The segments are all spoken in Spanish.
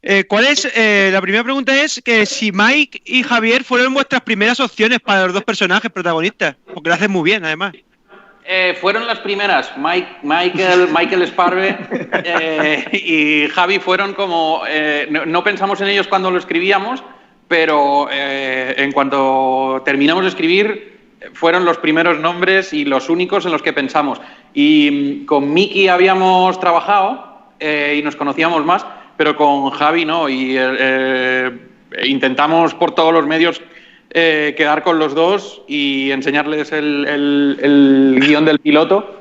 La primera pregunta es que si Mike y Javier fueron vuestras primeras opciones para los dos personajes protagonistas, porque lo hacen muy bien, además. Fueron las primeras. Michael Sparve y Javi fueron como... no pensamos en ellos cuando lo escribíamos, pero en cuanto terminamos de escribir, fueron los primeros nombres y los únicos en los que pensamos. Y con Miki habíamos trabajado y nos conocíamos más, pero con Javi no. Y intentamos por todos los medios quedar con los dos y enseñarles el guión del piloto.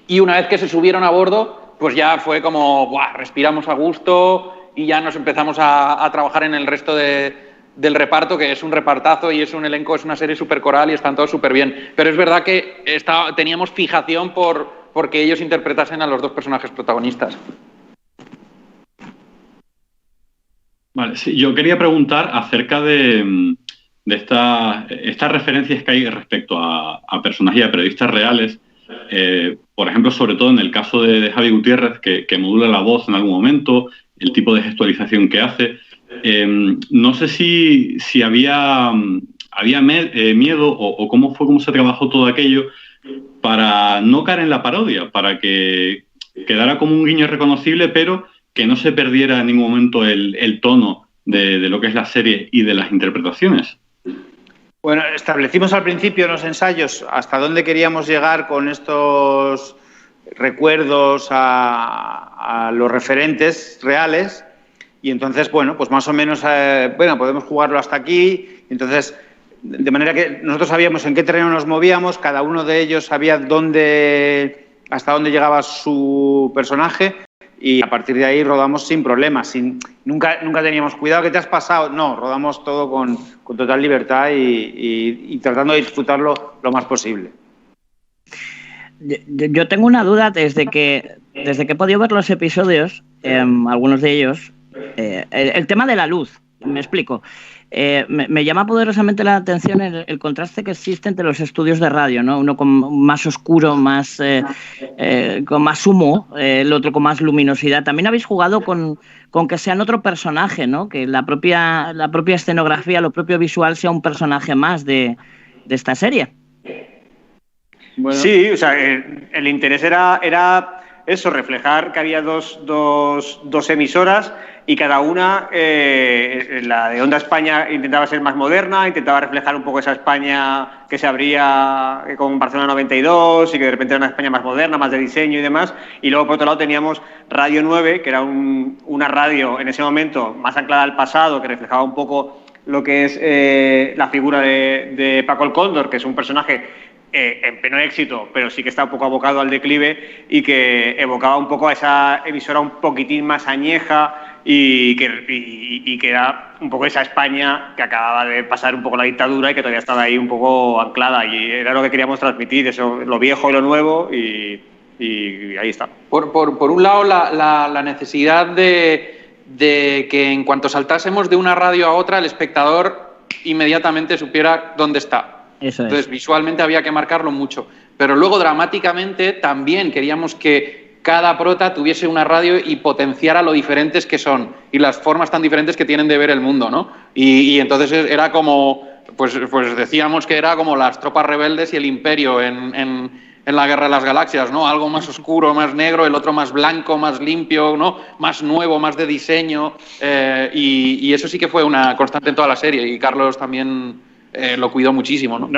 Y una vez que se subieron a bordo, pues ya fue como, ¡buah!, respiramos a gusto y ya nos empezamos a trabajar en el resto del reparto, que es un repartazo y es un elenco, es una serie súper coral y están todos súper bien. Pero es verdad que teníamos fijación por que ellos interpretasen a los dos personajes protagonistas. Vale, sí, yo quería preguntar acerca de estas referencias que hay respecto a personajes y a periodistas reales. Por ejemplo, sobre todo en el caso de Javi Gutiérrez, que modula la voz en algún momento, el tipo de gestualización que hace. No sé si había miedo o cómo se trabajó todo aquello para no caer en la parodia, para que quedara como un guiño reconocible, pero que no se perdiera en ningún momento el tono de lo que es la serie y de las interpretaciones. Bueno, establecimos al principio en los ensayos hasta dónde queríamos llegar con estos recuerdos a los referentes reales y entonces, bueno, pues más o menos, podemos jugarlo hasta aquí. Entonces, de manera que nosotros sabíamos en qué terreno nos movíamos, cada uno de ellos sabía hasta dónde llegaba su personaje. Y a partir de ahí rodamos sin problemas, nunca teníamos cuidado, ¿qué te has pasado? No, rodamos todo con total libertad y tratando de disfrutarlo lo más posible. Yo tengo una duda desde que he podido ver los episodios, algunos de ellos, el tema de la luz, me explico. Me llama poderosamente la atención el contraste que existe entre los estudios de radio, ¿no? Uno con más oscuro, con más humo, el otro con más luminosidad. También habéis jugado con que sean otro personaje, ¿no? Que la propia escenografía, lo propio visual sea un personaje más de esta serie. Bueno. Sí, o sea, el interés era eso, reflejar que había dos emisoras y cada una, la de Onda España intentaba ser más moderna, intentaba reflejar un poco esa España que se abría con Barcelona 92 y que de repente era una España más moderna, más de diseño y demás. Y luego, por otro lado, teníamos Radio 9, que era una radio en ese momento más anclada al pasado, que reflejaba un poco lo que es la figura de Paco el Cóndor, que es un personaje en pleno éxito, pero sí que está un poco abocado al declive y que evocaba un poco a esa emisora un poquitín más añeja y que era un poco esa España que acababa de pasar un poco la dictadura y que todavía estaba ahí un poco anclada, y era lo que queríamos transmitir, eso, lo viejo y lo nuevo, y ahí está. Por un lado, la necesidad de que en cuanto saltásemos de una radio a otra, el espectador inmediatamente supiera dónde está. Eso es. Entonces, visualmente había que marcarlo mucho. Pero luego, dramáticamente, también queríamos que cada prota tuviese una radio y potenciara lo diferentes que son y las formas tan diferentes que tienen de ver el mundo, ¿no? Y entonces era como, pues decíamos que era como las tropas rebeldes y el imperio en la Guerra de las Galaxias, ¿no? Algo más oscuro, más negro, el otro más blanco, más limpio, ¿no? Más nuevo, más de diseño. Y eso sí que fue una constante en toda la serie, y Carlos también lo cuidó muchísimo, ¿no?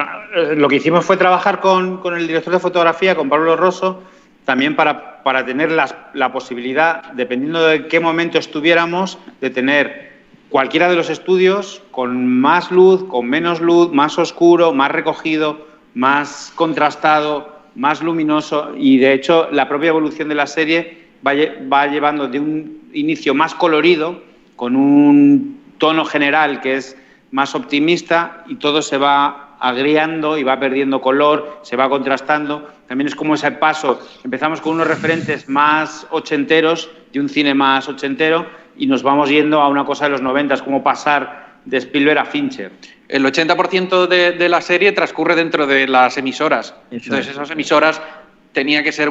Lo que hicimos fue trabajar con el director de fotografía, con Pablo Rosso, también para tener la posibilidad, dependiendo de qué momento estuviéramos, de tener cualquiera de los estudios con más luz, con menos luz, más oscuro, más recogido, más contrastado, más luminoso, y de hecho la propia evolución de la serie va llevando de un inicio más colorido, con un tono general que es más optimista, y todo se va agriando y va perdiendo color, se va contrastando. También es como ese paso, empezamos con unos referentes más ochenteros, de un cine más ochentero, y nos vamos yendo a una cosa de los 90, es como pasar de Spielberg a Fincher. El 80% de la serie transcurre dentro de las emisoras. Entonces esas emisoras tenía que ser,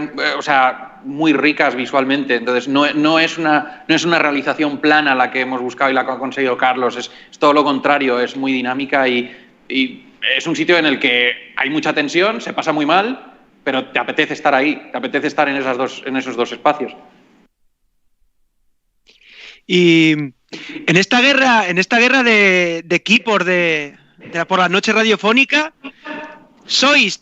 muy ricas visualmente. Entonces, no es una realización plana la que hemos buscado y la que ha conseguido Carlos. Es todo lo contrario, es muy dinámica y es un sitio en el que hay mucha tensión, se pasa muy mal, pero te apetece estar ahí, te apetece estar en esos dos espacios. Y en esta guerra de equipos por la noche radiofónica, ¿sois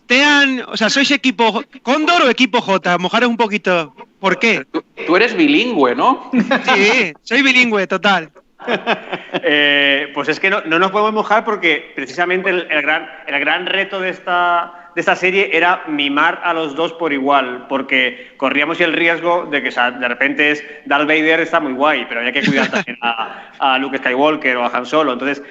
equipo Cóndor o equipo J? Mojaros un poquito. ¿Por qué? Tú eres bilingüe, ¿no? Sí, soy bilingüe, total. Pues es que no nos podemos mojar porque precisamente el gran reto de esta serie era mimar a los dos por igual, porque corríamos el riesgo de que de repente Darth Vader está muy guay, pero había que cuidar también a Luke Skywalker o a Han Solo. Entonces,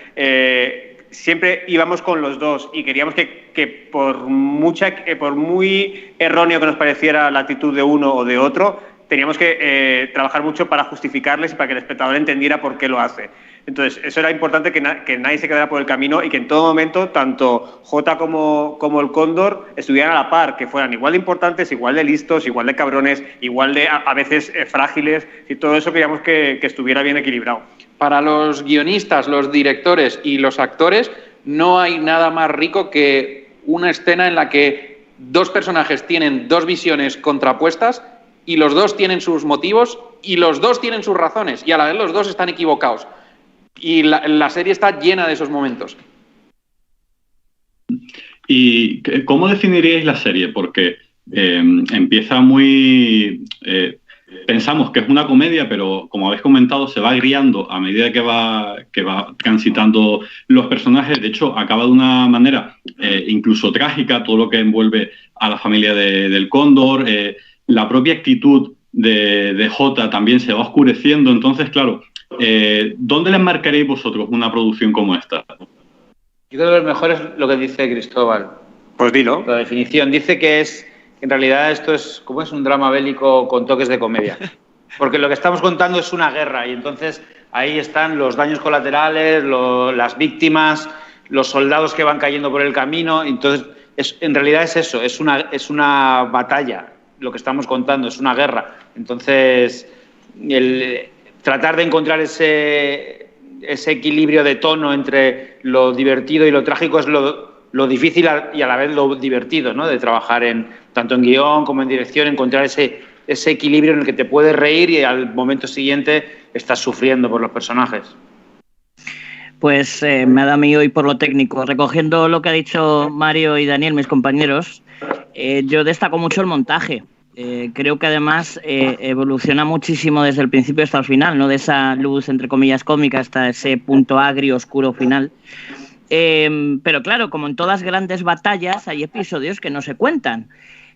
siempre íbamos con los dos y queríamos que por muy erróneo que nos pareciera la actitud de uno o de otro, teníamos que trabajar mucho para justificarles y para que el espectador entendiera por qué lo hace. Entonces, eso era importante, que nadie se quedara por el camino y que en todo momento, tanto Jota como el Cóndor estuvieran a la par, que fueran igual de importantes, igual de listos, igual de cabrones, igual de a veces frágiles, y todo eso queríamos que estuviera bien equilibrado. Para los guionistas, los directores y los actores, no hay nada más rico que una escena en la que dos personajes tienen dos visiones contrapuestas y los dos tienen sus motivos y los dos tienen sus razones y a la vez los dos están equivocados. Y la serie está llena de esos momentos. ¿Y cómo definiríais la serie? Porque empieza muy... pensamos que es una comedia, pero como habéis comentado, se va agriando a medida que va transitando los personajes. De hecho, acaba de una manera incluso trágica, todo lo que envuelve a la familia del Cóndor. La propia actitud de Jota también se va oscureciendo. Entonces, claro, ¿dónde les marcaréis vosotros una producción como esta? Yo creo que lo mejor es lo que dice Cristóbal. Pues dilo. La definición dice que en realidad esto es como un drama bélico con toques de comedia. Porque lo que estamos contando es una guerra y entonces ahí están los daños colaterales, las víctimas, los soldados que van cayendo por el camino. Entonces, en realidad es eso, es una batalla. Lo que estamos contando es una guerra. Entonces, tratar de encontrar ese equilibrio de tono entre lo divertido y lo trágico es lo difícil y a la vez lo divertido, ¿no? De trabajar tanto en guión como en dirección, encontrar ese equilibrio en el que te puedes reír y al momento siguiente estás sufriendo por los personajes. Pues me ha dado a mí hoy por lo técnico. Recogiendo lo que ha dicho Mario y Daniel, mis compañeros, yo destaco mucho el montaje. Creo que además evoluciona muchísimo desde el principio hasta el final, ¿no? De esa luz, entre comillas, cómica hasta ese punto agrio, oscuro final. Pero claro, como en todas grandes batallas, hay episodios que no se cuentan.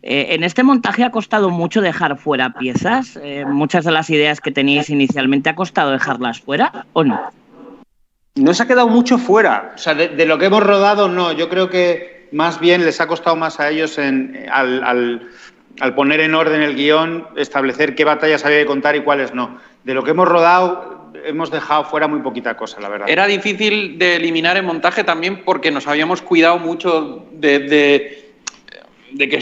En este montaje ha costado mucho dejar fuera piezas. Muchas de las ideas que teníais inicialmente, ¿ha costado dejarlas fuera o no? No se ha quedado mucho fuera. O sea, de lo que hemos rodado, no. Yo creo que más bien les ha costado más a ellos al poner en orden el guión, establecer qué batallas había que contar y cuáles no. De lo que hemos rodado, hemos dejado fuera muy poquita cosa, la verdad. Era difícil de eliminar en montaje también porque nos habíamos cuidado mucho de que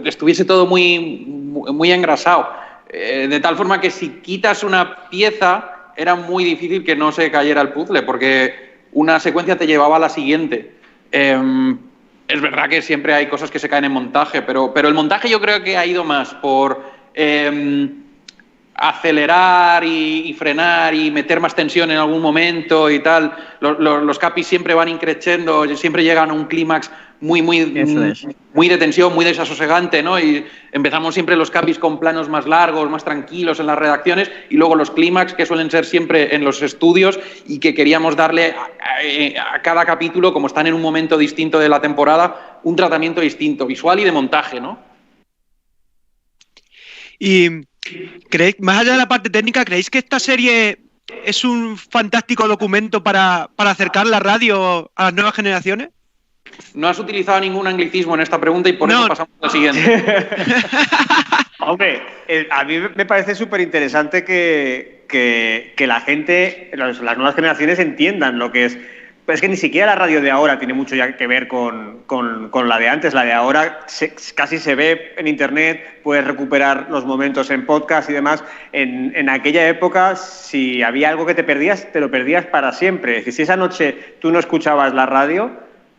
estuviese todo muy engrasado. De tal forma que si quitas una pieza, era muy difícil que no se cayera el puzzle, porque una secuencia te llevaba a la siguiente. Es verdad que siempre hay cosas que se caen en montaje, pero el montaje yo creo que ha ido más por acelerar y frenar y meter más tensión en algún momento y tal. Los capis siempre van increciendo, siempre llegan a un clímax muy de tensión, muy desasosegante, ¿no? Y empezamos siempre los capis con planos más largos, más tranquilos en las redacciones, y luego los clímax, que suelen ser siempre en los estudios, y que queríamos darle a cada capítulo, como están en un momento distinto de la temporada, un tratamiento distinto, visual y de montaje, ¿no? Y más allá de la parte técnica, ¿creéis que esta serie es un fantástico documento para acercar la radio a las nuevas generaciones? No has utilizado ningún anglicismo en esta pregunta y por eso pasamos a la siguiente. Hombre, a mí me parece súper interesante que la gente, las nuevas generaciones entiendan lo que es Pero es que ni siquiera la radio de ahora tiene mucho ya que ver con la de antes. La de ahora casi se ve en internet, puedes recuperar los momentos en podcast y demás. En aquella época, si había algo que te perdías, te lo perdías para siempre. Es decir, si esa noche tú no escuchabas la radio,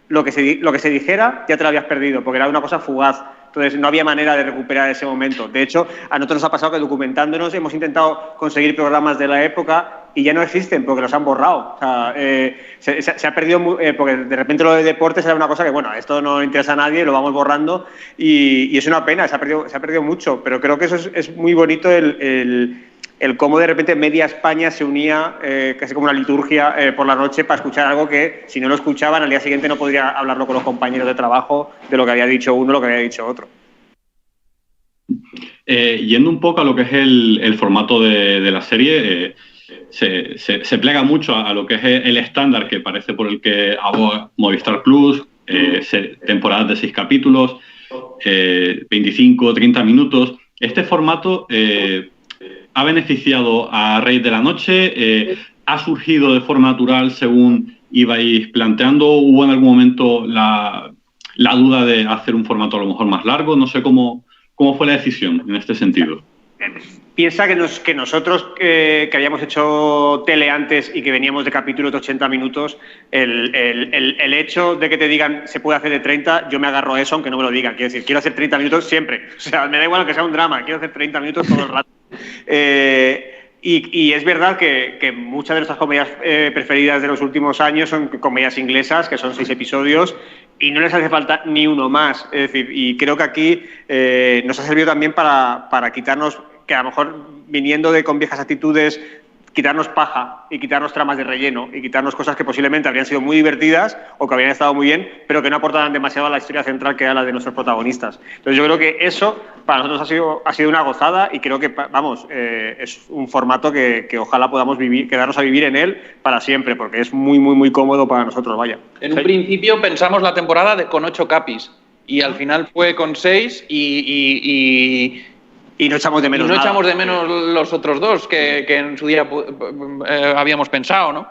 lo que se dijera ya te lo habías perdido, porque era una cosa fugaz. Entonces no había manera de recuperar ese momento. De hecho, a nosotros nos ha pasado que documentándonos hemos intentado conseguir programas de la época y ya no existen porque los han borrado. O sea, se ha perdido, porque de repente lo de deportes era una cosa que, bueno, esto no interesa a nadie, lo vamos borrando y es una pena, se ha perdido mucho. Pero creo que eso es muy bonito el cómo de repente media España se unía casi como una liturgia por la noche para escuchar algo que si no lo escuchaban al día siguiente no podría hablarlo con los compañeros de trabajo de lo que había dicho uno, lo que había dicho otro. Yendo un poco a lo que es el formato de la serie, se plega mucho a lo que es el estándar que parece por el que aboga Movistar Plus, temporadas de 6 capítulos, 25, 30 minutos. Este formato ha beneficiado a raíz de la noche, ha surgido de forma natural según ibais planteando, hubo en algún momento la duda de hacer un formato a lo mejor más largo, no sé cómo fue la decisión en este sentido. Piensa que nosotros que habíamos hecho tele antes y que veníamos de capítulos de 80 minutos, el hecho de que te digan se puede hacer de 30, yo me agarro a eso aunque no me lo digan. Quiero decir, quiero hacer 30 minutos siempre. O sea, me da igual que sea un drama, quiero hacer 30 minutos todo el rato. Y es verdad que muchas de nuestras comedias preferidas de los últimos años son comedias inglesas, que son 6 episodios, y no les hace falta ni uno más. Es decir, y creo que aquí nos ha servido también para quitarnos, que a lo mejor viniendo con viejas actitudes, quitarnos paja y quitarnos tramas de relleno y quitarnos cosas que posiblemente habrían sido muy divertidas o que habrían estado muy bien, pero que no aportaban demasiado a la historia central que era la de nuestros protagonistas. Entonces yo creo que eso para nosotros ha sido una gozada y creo que, vamos, es un formato que ojalá podamos quedarnos a vivir en él para siempre, porque es muy, muy, muy cómodo para nosotros, vaya. En un principio pensamos la temporada con 8 capis y al final fue con 6 y no echamos de menos nada. echamos de menos los otros 2 que en su día habíamos pensado, ¿no?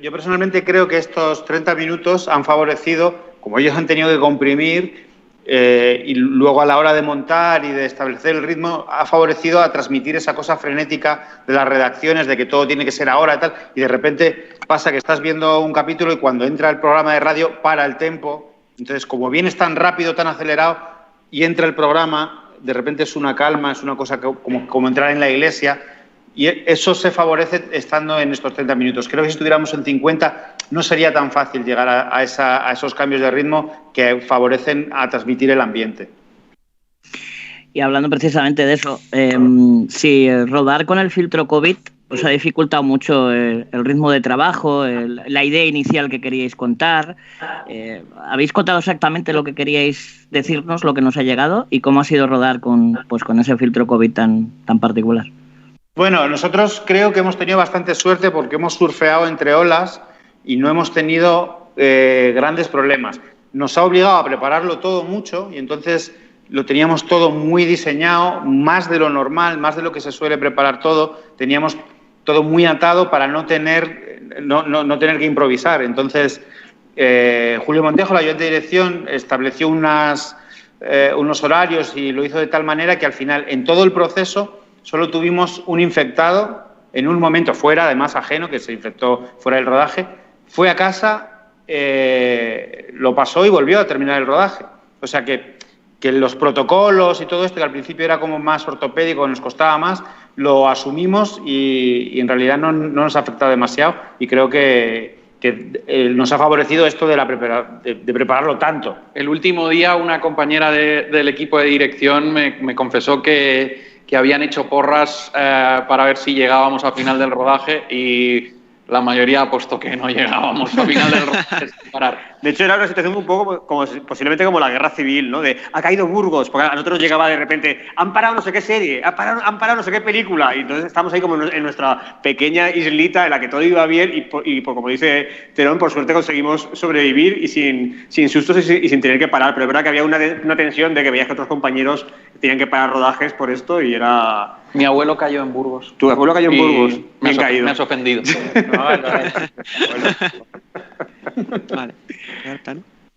Yo personalmente creo que estos 30 minutos han favorecido, como ellos han tenido que comprimir y luego a la hora de montar y de establecer el ritmo, ha favorecido a transmitir esa cosa frenética de las redacciones, de que todo tiene que ser ahora y tal, y de repente pasa que estás viendo un capítulo y cuando entra el programa de radio para el tempo. Entonces, como vienes tan rápido, tan acelerado y entra el programa, de repente es una calma, es una cosa como entrar en la iglesia, y eso se favorece estando en estos 30 minutos. Creo que si estuviéramos en 50 no sería tan fácil llegar a esos cambios de ritmo que favorecen a transmitir el ambiente. Y hablando precisamente de eso, si rodar con el filtro COVID os ha dificultado mucho el ritmo de trabajo, la idea inicial que queríais contar. ¿Habéis contado exactamente lo que queríais decirnos, lo que nos ha llegado y cómo ha sido rodar con ese filtro COVID tan particular? Bueno, nosotros creo que hemos tenido bastante suerte porque hemos surfeado entre olas y no hemos tenido grandes problemas. Nos ha obligado a prepararlo todo mucho y entonces lo teníamos todo muy diseñado, más de lo normal, más de lo que se suele preparar todo. Teníamos todo muy atado para no tener que improvisar. Entonces, Julio Montejo, el ayudante de dirección, estableció unos horarios y lo hizo de tal manera que al final, en todo el proceso, solo tuvimos un infectado en un momento fuera, además ajeno, que se infectó fuera del rodaje, fue a casa, lo pasó y volvió a terminar el rodaje. O sea que los protocolos y todo esto, que al principio era como más ortopédico, nos costaba más, lo asumimos y en realidad no nos ha afectado demasiado y creo que nos ha favorecido esto de prepararlo tanto. El último día una compañera del equipo de dirección me confesó que habían hecho porras para ver si llegábamos al final del rodaje y la mayoría apostó que no llegábamos al final del rodaje sin parar. De hecho, era una situación un poco posiblemente como la guerra civil, ¿no? De ha caído Burgos, porque a nosotros llegaba de repente, han parado no sé qué serie, han parado no sé qué película, y entonces estamos ahí como en nuestra pequeña islita en la que todo iba bien y como dice Terón, por suerte conseguimos sobrevivir y sin sustos y sin tener que parar, pero es verdad que había una tensión de que veías que otros compañeros tenían que parar rodajes por esto y era... Mi abuelo cayó en Burgos. ¿Tu abuelo cayó en Burgos? Me has ofendido. Vale, ya está, ¿no?